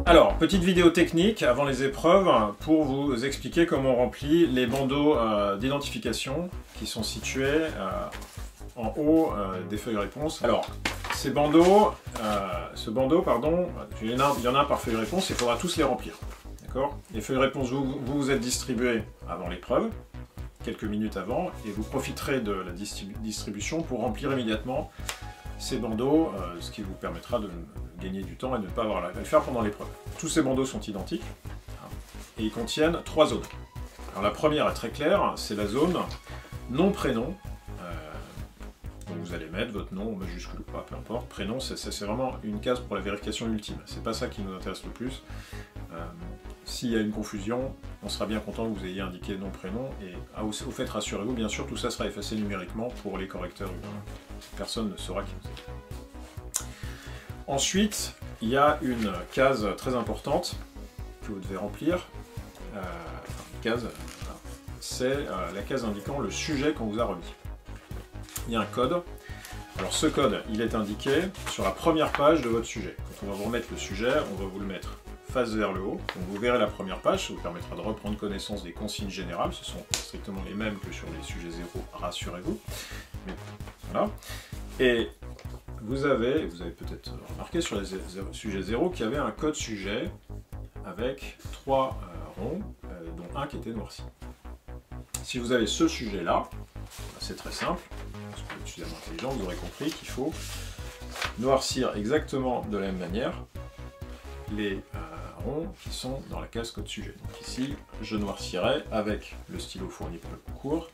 Alors, petite vidéo technique avant les épreuves pour vous expliquer comment on remplit les bandeaux d'identification qui sont situés en haut des feuilles réponses. Alors, ces bandeaux, ce bandeau, pardon, il y en a un par feuille réponse, il faudra tous les remplir. D'accord ? Les feuilles réponses, vous êtes distribuées avant l'épreuve, quelques minutes avant, et vous profiterez de la distribution pour remplir immédiatement ces bandeaux, ce qui vous permettra de gagner du temps et de ne pas avoir à le faire pendant l'épreuve. Tous ces bandeaux sont identiques et ils contiennent 3 zones. Alors la première est très claire, c'est la zone nom-prénom. Vous allez mettre votre nom, majuscule ou pas, peu importe. Prénom, c'est vraiment une case pour la vérification ultime. C'est pas ça qui nous intéresse le plus. S'il y a une confusion, on sera bien content que vous ayez indiqué nom, prénom. Et au fait, rassurez-vous, bien sûr, tout ça sera effacé numériquement pour les correcteurs humains. Personne ne saura qui vous êtes. Ensuite, il y a une case très importante que vous devez remplir. C'est la case indiquant le sujet qu'on vous a remis. Il y a un code. Alors ce code, il est indiqué sur la première page de votre sujet. Quand on va vous remettre le sujet, on va vous le mettre face vers le haut. Donc vous verrez la première page, ça vous permettra de reprendre connaissance des consignes générales. Ce sont strictement les mêmes que sur les sujets 0, rassurez-vous. Mais voilà. Et vous avez peut-être remarqué sur les sujets 0 qu'il y avait un code sujet avec 3 ronds, dont un qui était noirci. Si vous avez ce sujet-là, c'est très simple, parce que vous êtes suffisamment intelligent, vous aurez compris qu'il faut noircir exactement de la même manière les ronds qui sont dans la case code sujet. Donc ici, je noircirai avec le stylo fourni par le concours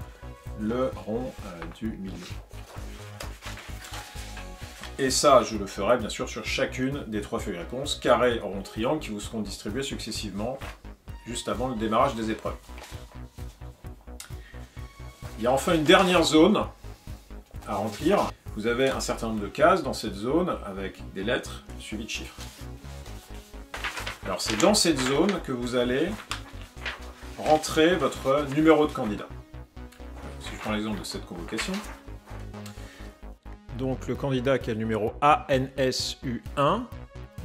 le rond du milieu. Et ça, je le ferai bien sûr sur chacune des 3 feuilles réponses, carré, rond, triangle, qui vous seront distribués successivement juste avant le démarrage des épreuves. Il y a enfin une dernière zone à remplir. Vous avez un certain nombre de cases dans cette zone avec des lettres suivies de chiffres. Alors c'est dans cette zone que vous allez rentrer votre numéro de candidat. Si je prends l'exemple de cette convocation. Donc le candidat qui a le numéro ANSU1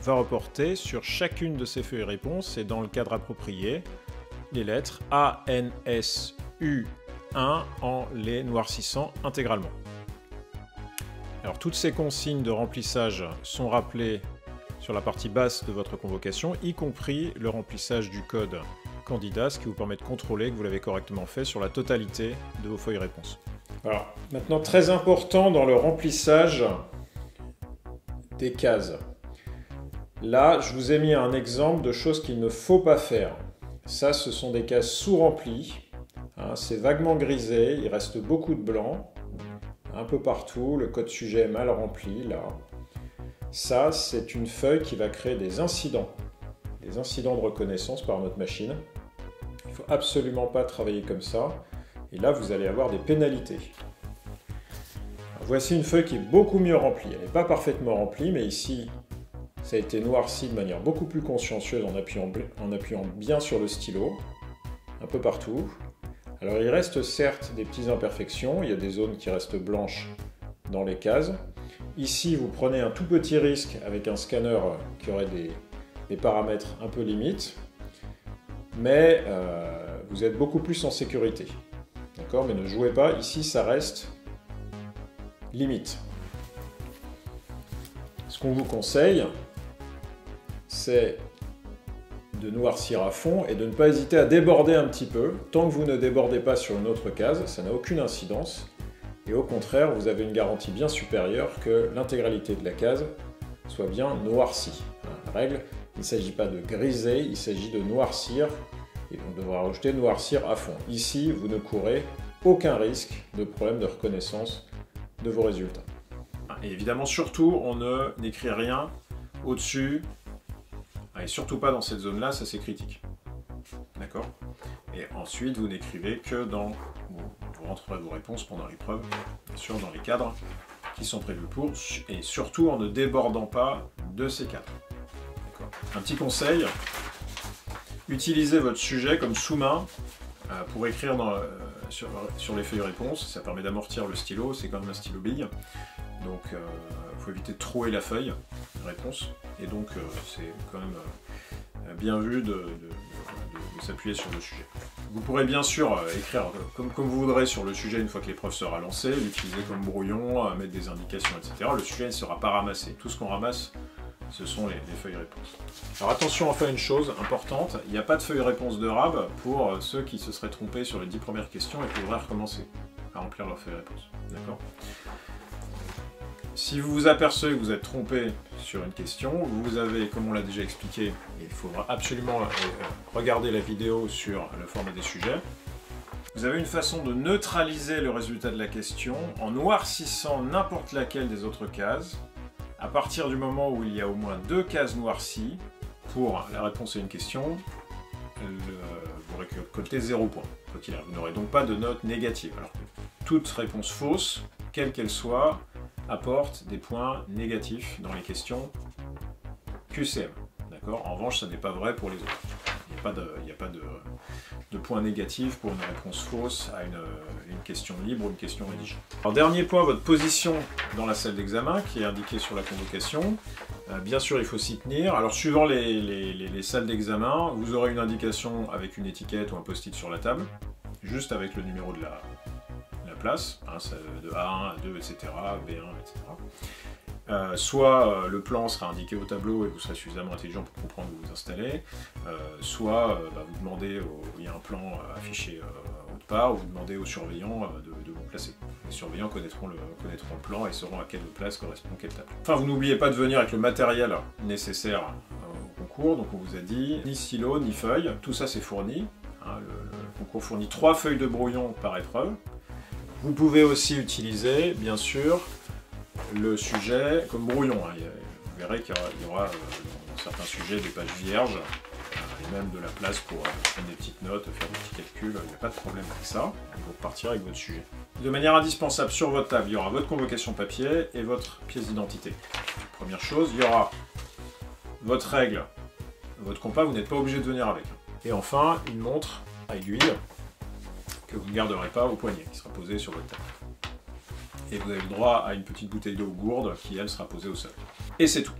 va reporter sur chacune de ces feuilles réponses et dans le cadre approprié les lettres ANSU1 en les noircissant intégralement. Alors toutes ces consignes de remplissage sont rappelées sur la partie basse de votre convocation, y compris le remplissage du code candidat, ce qui vous permet de contrôler que vous l'avez correctement fait sur la totalité de vos feuilles réponses. Alors, maintenant très important dans le remplissage des cases. Là, je vous ai mis un exemple de choses qu'il ne faut pas faire. Ça, ce sont des cases sous-remplies. C'est vaguement grisé, il reste beaucoup de blanc, un peu partout, le code sujet est mal rempli, là. Ça, c'est une feuille qui va créer des incidents de reconnaissance par notre machine. Il ne faut absolument pas travailler comme ça, et là, vous allez avoir des pénalités. Alors, voici une feuille qui est beaucoup mieux remplie, elle n'est pas parfaitement remplie, mais ici, ça a été noirci de manière beaucoup plus consciencieuse en appuyant bien sur le stylo, un peu partout. Alors il reste certes des petites imperfections, il y a des zones qui restent blanches dans les cases. Ici vous prenez un tout petit risque avec un scanner qui aurait des paramètres un peu limites, mais vous êtes beaucoup plus en sécurité. D'accord ? Mais ne jouez pas, ici ça reste limite. Ce qu'on vous conseille, c'est de noircir à fond et de ne pas hésiter à déborder un petit peu. Tant que vous ne débordez pas sur une autre case, ça n'a aucune incidence. Et au contraire, vous avez une garantie bien supérieure que l'intégralité de la case soit bien noircie. La règle, il ne s'agit pas de griser, il s'agit de noircir. Et on devra rajouter noircir à fond. Ici, vous ne courez aucun risque de problème de reconnaissance de vos résultats. Et évidemment, surtout, on n'écrit rien au-dessus. Et surtout pas dans cette zone-là, ça c'est critique. D'accord ? Et ensuite, vous n'écrivez que dans... Vous rentrerez vos réponses pendant l'épreuve, bien sûr dans les cadres qui sont prévus pour, et surtout en ne débordant pas de ces cadres. Un petit conseil, utilisez votre sujet comme sous-main pour écrire sur les feuilles réponses. Ça permet d'amortir le stylo, c'est quand même un stylo bille. Donc il faut éviter de trouer la feuille. réponse. Et donc c'est quand même bien vu de s'appuyer sur le sujet. Vous pourrez bien sûr écrire comme vous voudrez sur le sujet une fois que l'épreuve sera lancée, l'utiliser comme brouillon, mettre des indications, etc. Le sujet ne sera pas ramassé. Tout ce qu'on ramasse, ce sont les feuilles réponses. Alors attention enfin une chose importante, il n'y a pas de feuille réponse de RAB pour ceux qui se seraient trompés sur les 10 premières questions et qui voudraient recommencer à remplir leur feuille réponse. D'accord ? Si vous vous apercevez que vous êtes trompé sur une question, vous avez, comme on l'a déjà expliqué, il faudra absolument regarder la vidéo sur le format des sujets. Vous avez une façon de neutraliser le résultat de la question en noircissant n'importe laquelle des autres cases. À partir du moment où il y a au moins 2 cases noircies pour la réponse à une question, vous récoltez 0 point. Vous n'aurez donc pas de note négative. Alors, toute réponse fausse, quelle qu'elle soit, apporte des points négatifs dans les questions QCM. D'accord ? En revanche, ça n'est pas vrai pour les autres. Il n'y a pas de points négatifs pour une réponse fausse à une question libre ou une question rédigée. Alors, dernier point, votre position dans la salle d'examen qui est indiquée sur la convocation. Bien sûr, il faut s'y tenir. Alors, suivant les salles d'examen, vous aurez une indication avec une étiquette ou un post-it sur la table, juste avec le numéro de la place, hein, de A1, A2, etc., B1, etc. Soit le plan sera indiqué au tableau et vous serez suffisamment intelligent pour comprendre où vous installez, soit vous demandez, il y a un plan affiché autre part, ou vous demandez aux surveillants de vous placer. Les surveillants connaîtront le plan et sauront à quelle place correspond quelle table. Enfin, vous n'oubliez pas de venir avec le matériel nécessaire au concours, donc on vous a dit, ni stylo, ni feuille, tout ça c'est fourni. Hein, le concours fournit 3 feuilles de brouillon par épreuve. Vous pouvez aussi utiliser, bien sûr, le sujet comme brouillon. Hein. Vous verrez qu'il y aura dans certains sujets des pages vierges et même de la place pour prendre des petites notes, faire des petits calculs. Il n'y a pas de problème avec ça. Vous repartirez avec votre sujet. De manière indispensable, sur votre table, il y aura votre convocation papier et votre pièce d'identité. Première chose, il y aura votre règle, votre compas, vous n'êtes pas obligé de venir avec. Et enfin, une montre à aiguille que vous ne garderez pas au poignet, qui sera posée sur votre table. Et vous avez le droit à une petite bouteille d'eau gourde qui, elle, sera posée au sol. Et c'est tout.